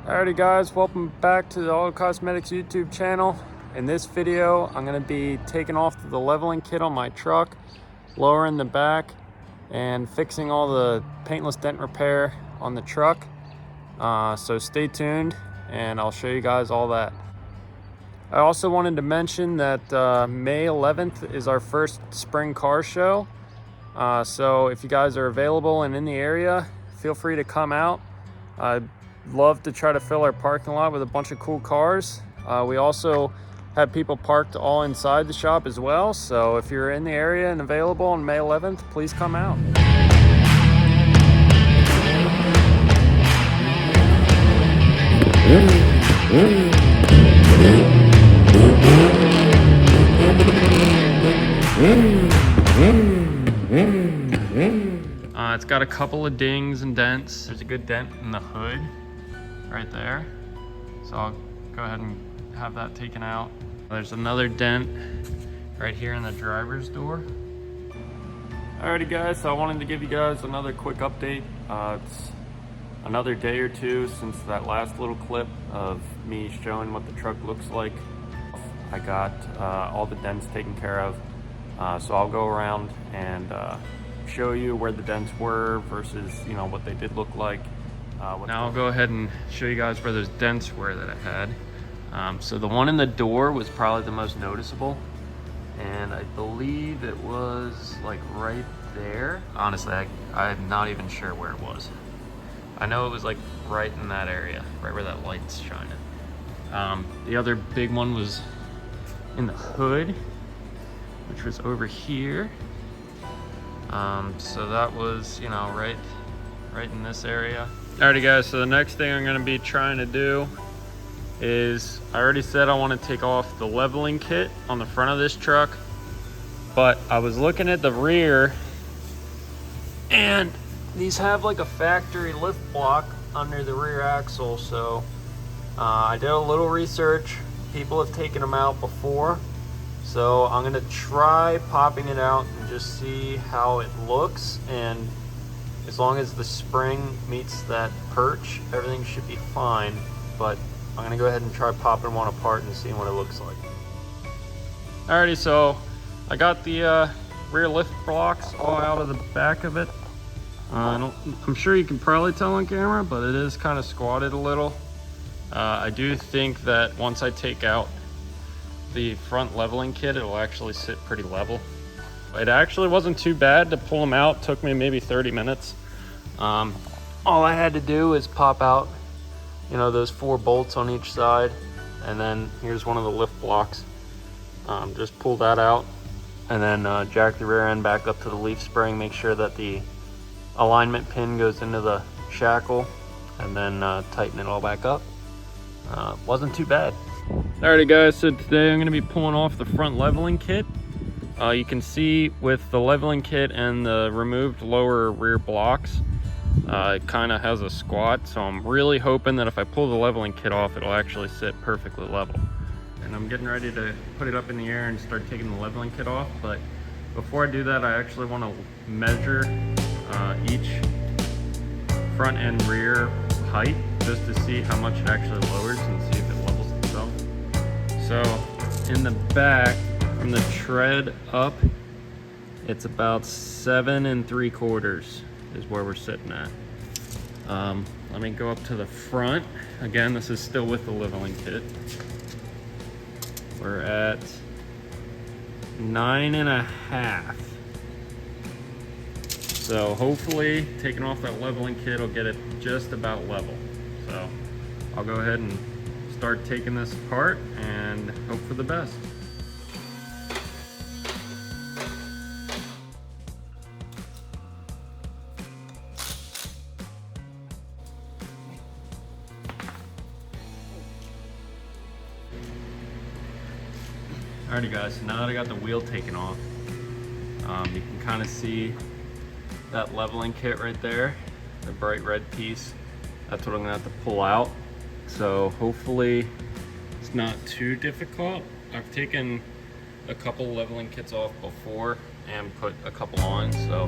Alrighty guys, welcome back to the Auto Cosmetics YouTube channel. In this video, I'm going to be taking off the leveling kit on my truck, lowering the back, and fixing all the paintless dent repair on the truck. So stay tuned and I'll show you guys all that. I also wanted to mention that May 11th is our first spring car show. So if you guys are available and in the area, feel free to come out. I'd love to try to fill our parking lot with a bunch of cool cars. We also have people parked all inside the shop as well. So if you're in the area and available on May 11th, please come out. It's got a couple of dings and dents. There's a good dent in the hood right there. So I'll go ahead and have that taken out. There's another dent right here in the driver's door. Alrighty guys, so I wanted to give you guys another quick update. It's another day or two since that last little clip of me showing what the truck looks like. I got all the dents taken care of. So I'll go around and show you where the dents were versus, you know, what they did look like. Now I'll go ahead and show you guys where those dents were that I had. So the one in the door was probably the most noticeable, and I believe it was like right there. Honestly, I'm not even sure where it was. I know it was like right in that area, right where that light's shining. The other big one was in the hood, which was over here. So that was, you know, right in this area. Alrighty guys, so the next thing I'm gonna be trying to do is, I already said I want to take off the leveling kit on the front of this truck, but I was looking at the rear and these have like a factory lift block under the rear axle. So I did a little research. People have taken them out before. So I'm gonna try popping it out and just see how it looks, and as long as the spring meets that perch, everything should be fine. But I'm gonna go ahead and try popping one apart and seeing what it looks like. Alrighty, so I got the rear lift blocks all out of the back of it. I'm sure you can probably tell on camera, but it is kind of squatted a little. I do think that once I take out the front leveling kit, it'll actually sit pretty level. It actually wasn't too bad to pull them out. It took me maybe 30 minutes. All I had to do is pop out, you know, those 4 bolts on each side, and then here's one of the lift blocks. Just pull that out, and then jack the rear end back up to the leaf spring, make sure that the alignment pin goes into the shackle, and then tighten it all back up. Wasn't too bad. Alrighty guys, so today I'm going to be pulling off the front leveling kit. You can see with the leveling kit and the removed lower rear blocks, it kind of has a squat, so I'm really hoping that if I pull the leveling kit off, it'll actually sit perfectly level. And I'm getting ready to put it up in the air and start taking the leveling kit off, but before I do that, I actually want to measure each front and rear height just to see how much it actually lowers and see if it levels itself. So in the back, from the tread up, it's about 7 3/4 is where we're sitting at. Let me go up to the front. Again, this is still with the leveling kit. We're at 9 1/2. So hopefully taking off that leveling kit will get it just about level. So I'll go ahead and start taking this apart and hope for the best. Alrighty guys, so now that I got the wheel taken off, you can kind of see that leveling kit right there, the bright red piece. That's what I'm gonna have to pull out. So hopefully it's not too difficult. I've taken a couple leveling kits off before and put a couple on, so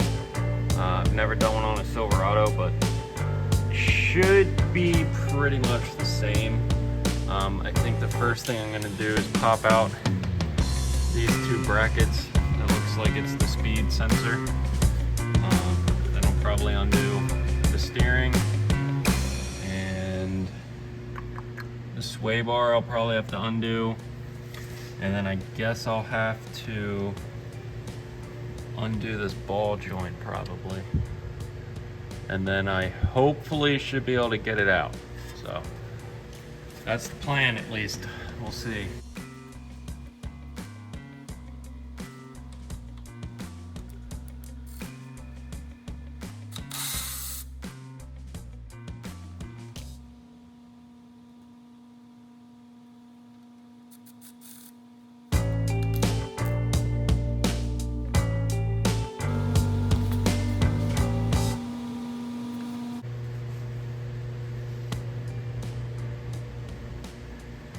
I've never done one on a Silverado, but should be pretty much the same. I think the first thing I'm gonna do is pop out these two brackets. It looks like it's the speed sensor. Then I'll probably undo the steering, and the sway bar I'll probably have to undo, and then I guess I'll have to undo this ball joint probably, and then I hopefully should be able to get it out. So that's the plan, at least. We'll see.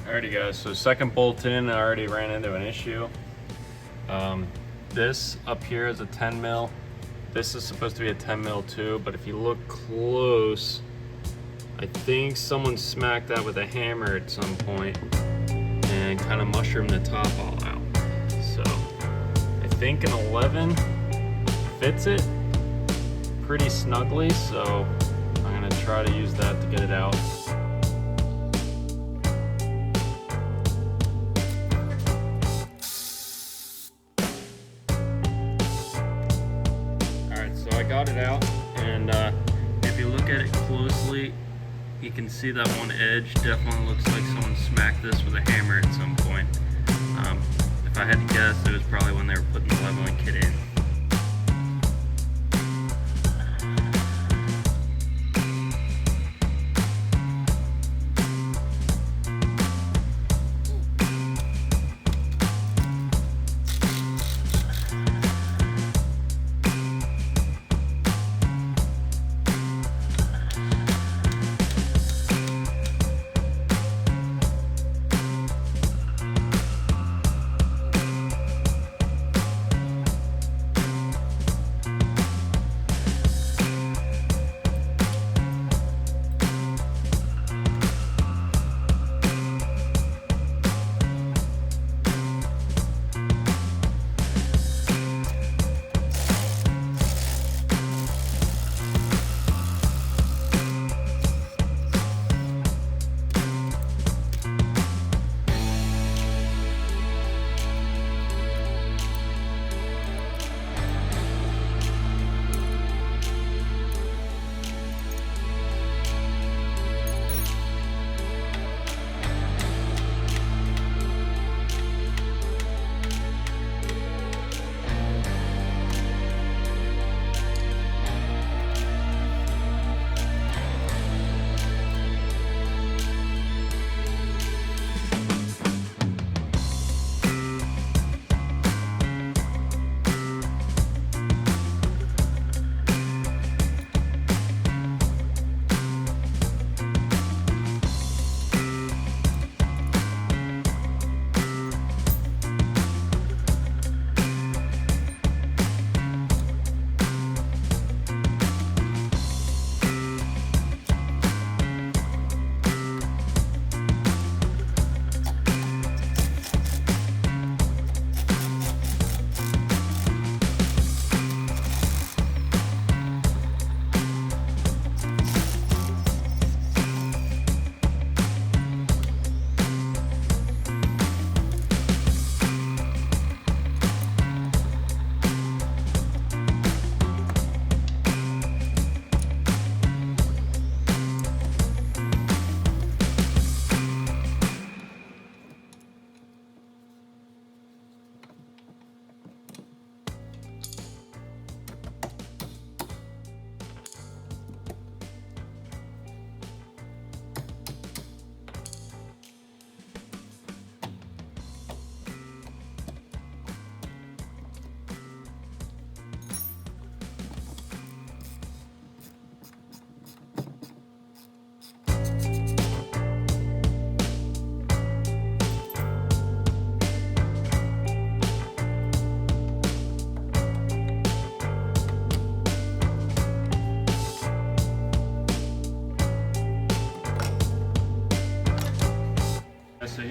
Alrighty guys, so second bolt in, I already ran into an issue. This up here is a 10 mil. This is supposed to be a 10 mil too, but if you look close, I think someone smacked that with a hammer at some point and kind of mushroomed the top all out. So I think an 11 fits it pretty snugly, so I'm gonna try to use that to get it out. I got it out, and if you look at it closely, you can see that one edge definitely looks like someone smacked this with a hammer at some point. If I had to guess, it was probably when they were putting the leveling kit in.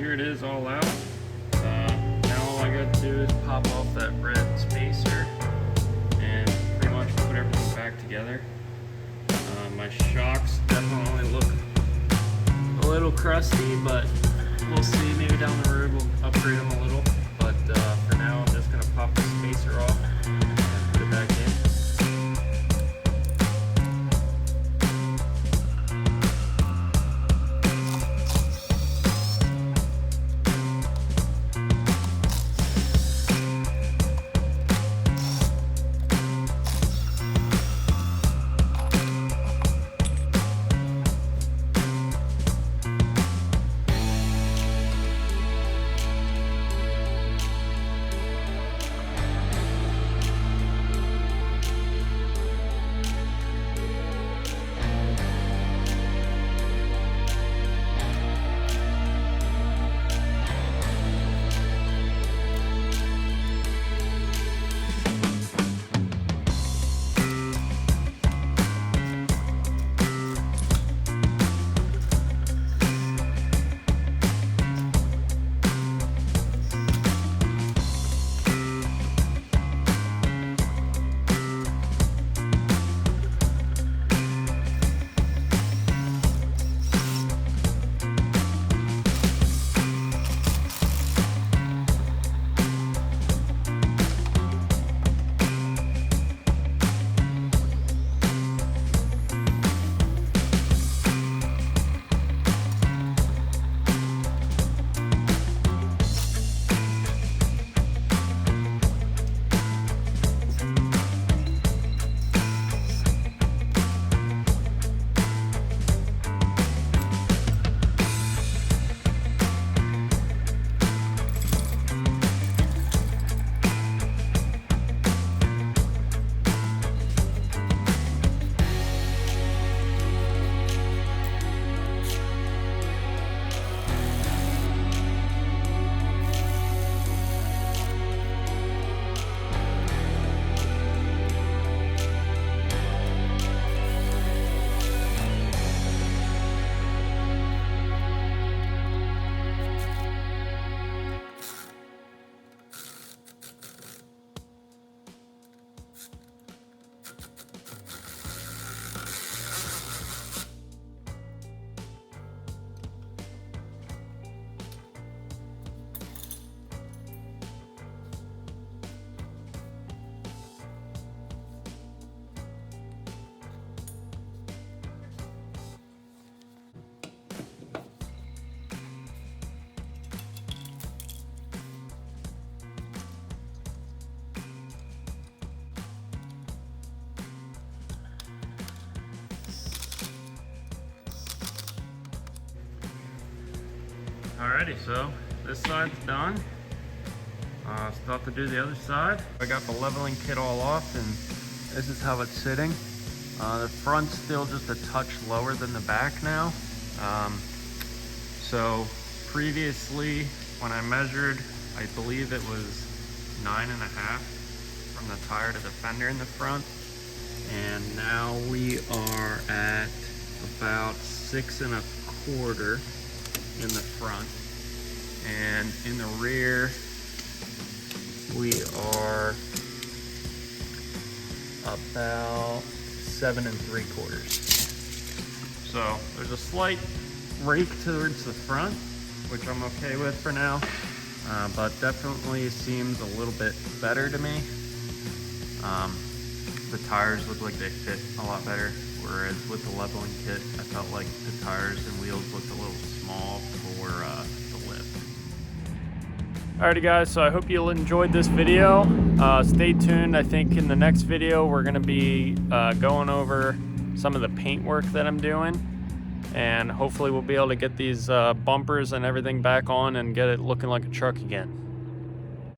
here it is all out. Now all I got to do is pop off that red spacer and pretty much put everything back together. My shocks definitely look a little crusty, but we'll see. Maybe down the road we'll upgrade them a little. But for now, I'm just going to pop the spacer off and put it back in. Alrighty, so this side's done. Still have to do the other side. I got the leveling kit all off, and this is how it's sitting. The front's still just a touch lower than the back now. So previously, when I measured, I believe it was 9.5 from the tire to the fender in the front. And now we are at about 6.25 in the front, and in the rear we are about 7.75. So there's a slight rake towards the front, which I'm okay with for now, but definitely seems a little bit better to me. The tires look like they fit a lot better, whereas with the leveling kit I felt like the tires and wheels looked a little small for the lift. Alrighty guys, so I hope you enjoyed this video. Stay tuned. I think in the next video we're going to be going over some of the paint work that I'm doing, and hopefully we'll be able to get these bumpers and everything back on and get it looking like a truck again.